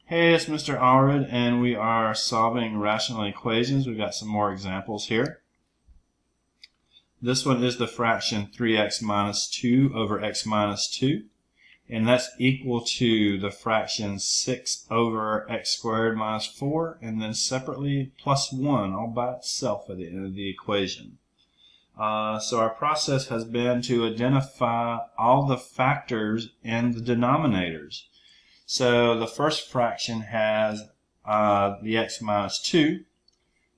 Hey, it's Mr. Allred, and we are solving rational equations. We've got some more examples here. This one is the fraction 3x minus 2 over x minus 2, and that's equal to the fraction 6 over x squared minus 4, and then separately plus 1 all by itself at the end of the equation. So our process has been to identify all the factors in the denominators. So the first fraction has the x minus 2,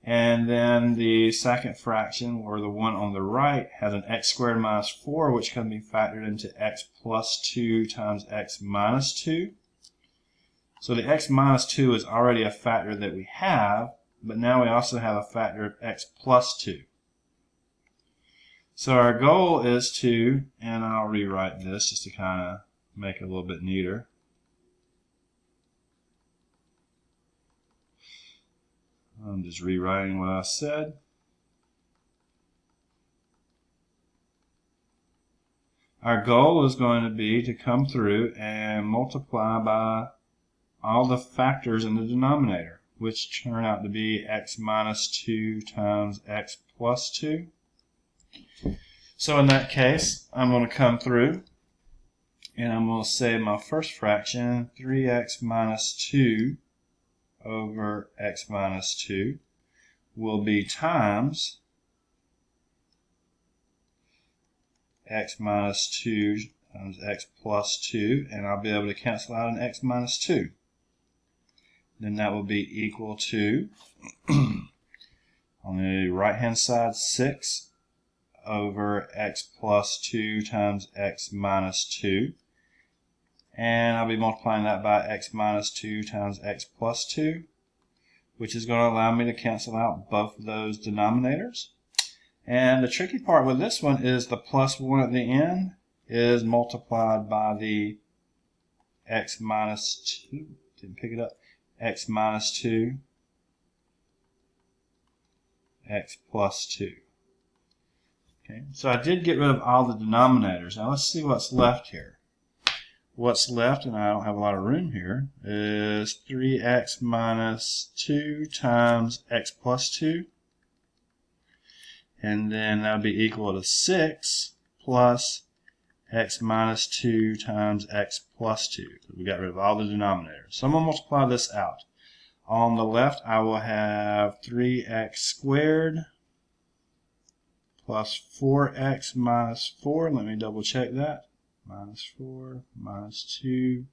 and then the second fraction, or the one on the right, has an x squared minus 4, which can be factored into x plus 2 times x minus 2. So the x minus 2 is already a factor that we have, but now we also have a factor of x plus 2. So our goal is to, and I'll rewrite this just to kind of make it a little bit neater. I'm just rewriting what I said. Our goal is going to be to come through and multiply by all the factors in the denominator, which turn out to be x minus 2 times x plus 2. So in that case, I'm going to come through and I'm going to say my first fraction, 3x minus 2 over x minus 2 will be times x minus 2 times x plus 2, and I'll be able to cancel out an x minus 2. Then that will be equal to, on the right hand side, 6 over x plus 2 times x minus 2. And I'll be multiplying that by x minus 2 times x plus 2, which is going to allow me to cancel out both of those denominators. And the tricky part with this one is the plus 1 at the end is multiplied by the x minus 2, didn't pick it up, x minus 2, x plus 2. Okay, so I did get rid of all the denominators. Now let's see what's left here. What's left, and I don't have a lot of room here, is 3x minus 2 times x plus 2. And then that'll be equal to 6 plus x minus 2 times x plus 2. We got rid of all the denominators. So I'm going to multiply this out. On the left, I will have 3x squared plus 4x minus 4. Let me double check that. Minus 4, minus 2,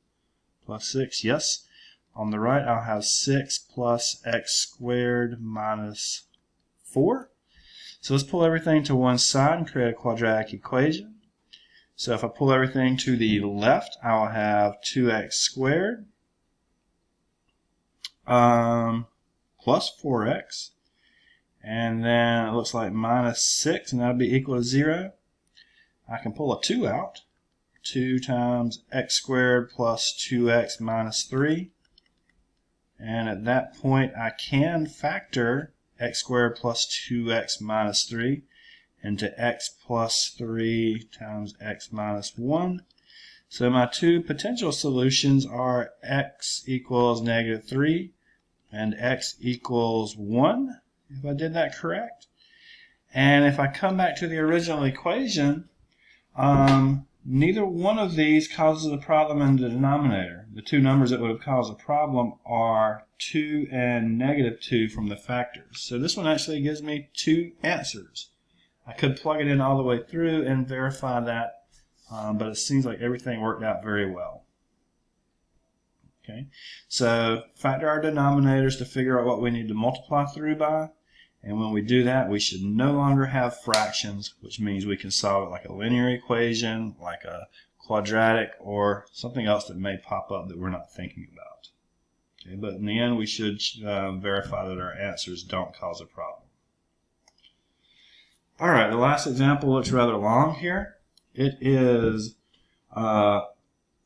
plus 6, yes. On the right, I'll have 6 plus x squared minus 4. So let's pull everything to one side and create a quadratic equation. So if I pull everything to the left, I'll have 2x squared plus 4x. And then it looks like minus 6, and that'll be equal to 0. I can pull a 2 out. 2 times x squared plus 2x minus 3. And at that point, I can factor x squared plus 2x minus 3 into x plus 3 times x minus 1. So my two potential solutions are x equals negative 3 and x equals 1, if I did that correct. And if I come back to the original equation, neither one of these causes a problem in the denominator. The two numbers that would have caused a problem are 2 and negative 2 from the factors. So this one actually gives me two answers. I could plug it in all the way through and verify that, but it seems like everything worked out very well. Okay, so factor our denominators to figure out what we need to multiply through by. And when we do that, we should no longer have fractions, which means we can solve it like a linear equation, like a quadratic, or something else that may pop up that we're not thinking about. Okay, but in the end, we should verify that our answers don't cause a problem. All right, the last example looks rather long here. It is the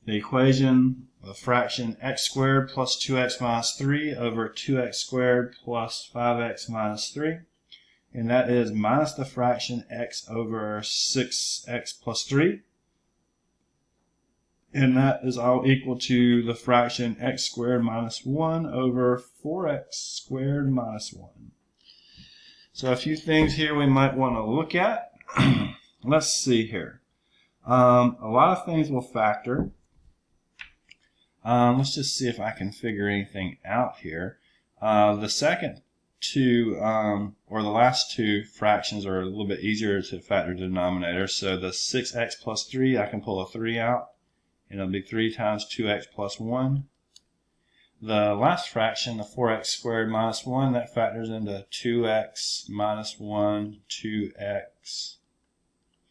equation of the fraction x squared plus 2x minus 3 over 2x squared plus 5x minus 3. And that is minus the fraction x over 6x plus 3. And that is all equal to the fraction x squared minus 1 over 4x squared minus 1. So a few things here we might want to look at. Let's see here. A lot of things will factor. Let's just see if I can figure anything out here. The second two, or the last two fractions are a little bit easier to factor denominator. So the 6x plus 3, I can pull a 3 out, and it'll be 3 times 2x plus 1. The last fraction, the 4x squared minus 1, that factors into 2x minus 1, 2x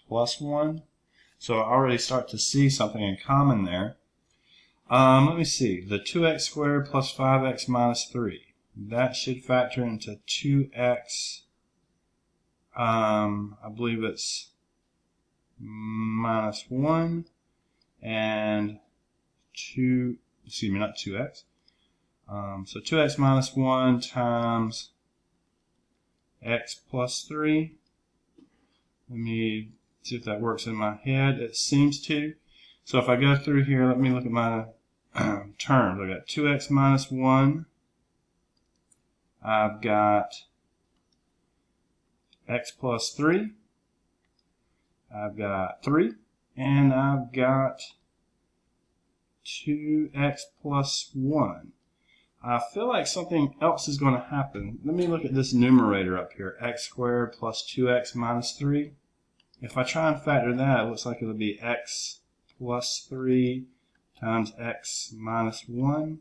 plus 1. So I already start to see something in common there. Let me see. The 2x squared plus 5x minus 3. That should factor into 2x, I believe it's minus 1, and 2, excuse me, not 2x. So 2x minus 1 times x plus 3. Let me see if that works in my head. It seems to. So if I go through here, let me look at my terms. I've got 2x minus 1. I've got x plus 3. I've got 3. And I've got 2x plus 1. I feel like something else is going to happen. Let me look at this numerator up here, x squared plus 2x minus 3. If I try and factor that, it looks like it'll be x plus 3 times x minus 1.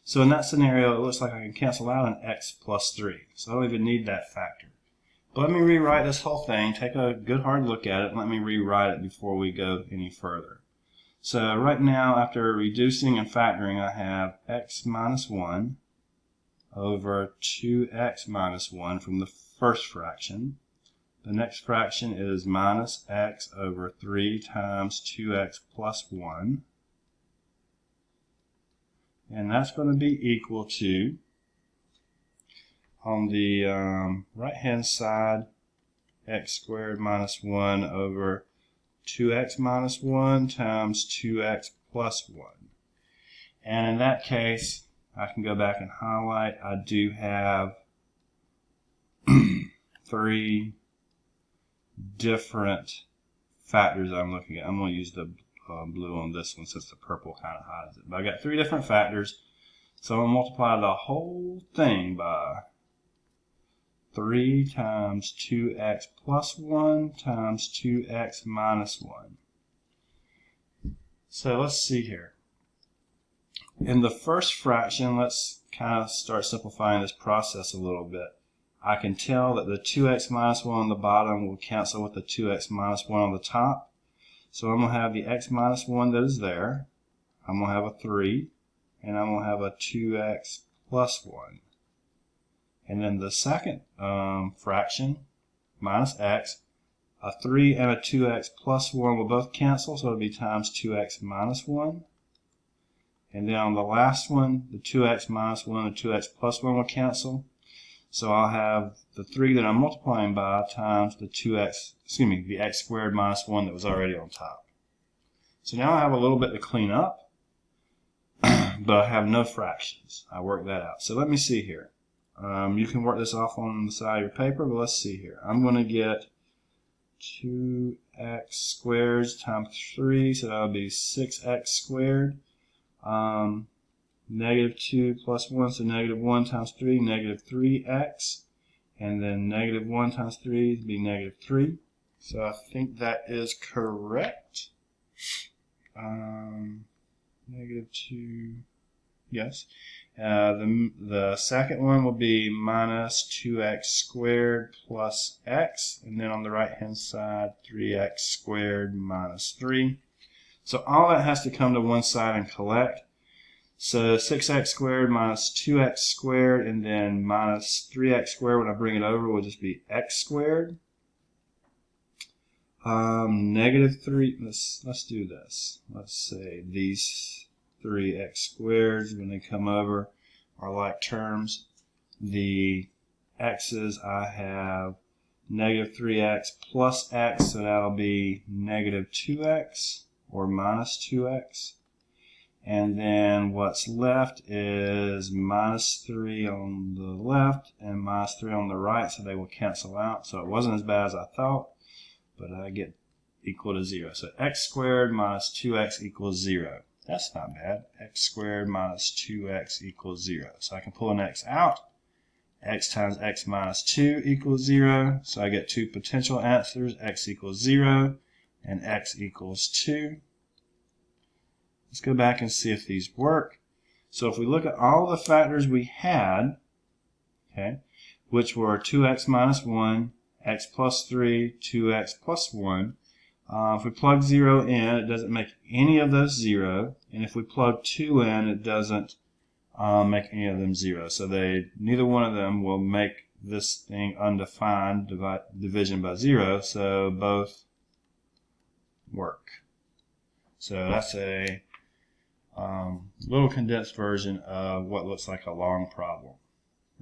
So in that scenario, it looks like I can cancel out an x plus 3. So I don't even need that factor. But let me rewrite this whole thing, take a good hard look at it, and let me rewrite it before we go any further. So right now, after reducing and factoring, I have x minus 1 over 2x minus 1 from the first fraction. The next fraction is minus x over 3 times 2x plus 1. And that's going to be equal to, on the right-hand side, x squared minus 1 over 2x minus 1 times 2x plus 1. And in that case, I can go back and highlight. I do have 3 different factors I'm looking at. I'm going to use the blue on this one since the purple kind of hides it. But I got 3 different factors. So I'm going to multiply the whole thing by 3 times 2x plus 1 times 2x minus 1. So let's see here. In the first fraction, let's kind of start simplifying this process a little bit. I can tell that the 2x minus 1 on the bottom will cancel with the 2x minus 1 on the top. So I'm going to have the x minus 1 that is there. I'm going to have a 3. And I'm going to have a 2x plus 1. And then the second fraction, minus x, a 3 and a 2x plus 1 will both cancel, so it'll be times 2x minus 1. And then on the last one, the 2x minus 1 and 2x plus 1 will cancel. So I'll have the 3 that I'm multiplying by times the 2x, excuse me, the x squared minus 1 that was already on top. So now I have a little bit to clean up, but I have no fractions. I worked that out. So let me see here. You can work this off on the side of your paper, but let's see here. I'm going to get 2x squared times 3, so that'll be 6x squared. Negative 2 plus 1, so negative 1 times 3, negative 3x. And then negative 1 times 3 would be negative 3. So I think that is correct. Negative 2, yes. The second one will be minus 2x squared plus x, and then on the right hand side 3x squared minus 3. So all that has to come to one side and collect. So 6x squared minus 2x squared, and then minus 3x squared when I bring it over will just be x squared. Negative 3, let's do this. Let's say these 3x squareds, when they come over, are like terms. The x's, I have negative 3x plus x, so that'll be negative 2x. or minus 2x. And then what's left is minus 3 on the left and minus 3 on the right, so they will cancel out. So it wasn't as bad as I thought, but I get equal to 0. So x squared minus 2x equals 0. That's not bad. X squared minus 2x equals 0. So I can pull an x out. X times x minus 2 equals 0. So I get two potential answers. X equals 0 and x equals 2. Let's go back and see if these work. So if we look at all the factors we had, okay, which were 2x minus 1, x plus 3, 2x plus 1, if we plug 0 in, it doesn't make any of those 0. And if we plug 2 in, it doesn't make any of them 0. So neither one of them will make this thing undefined division by 0. So both work. So that's a little condensed version of what looks like a long problem.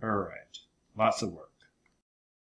All right, lots of work.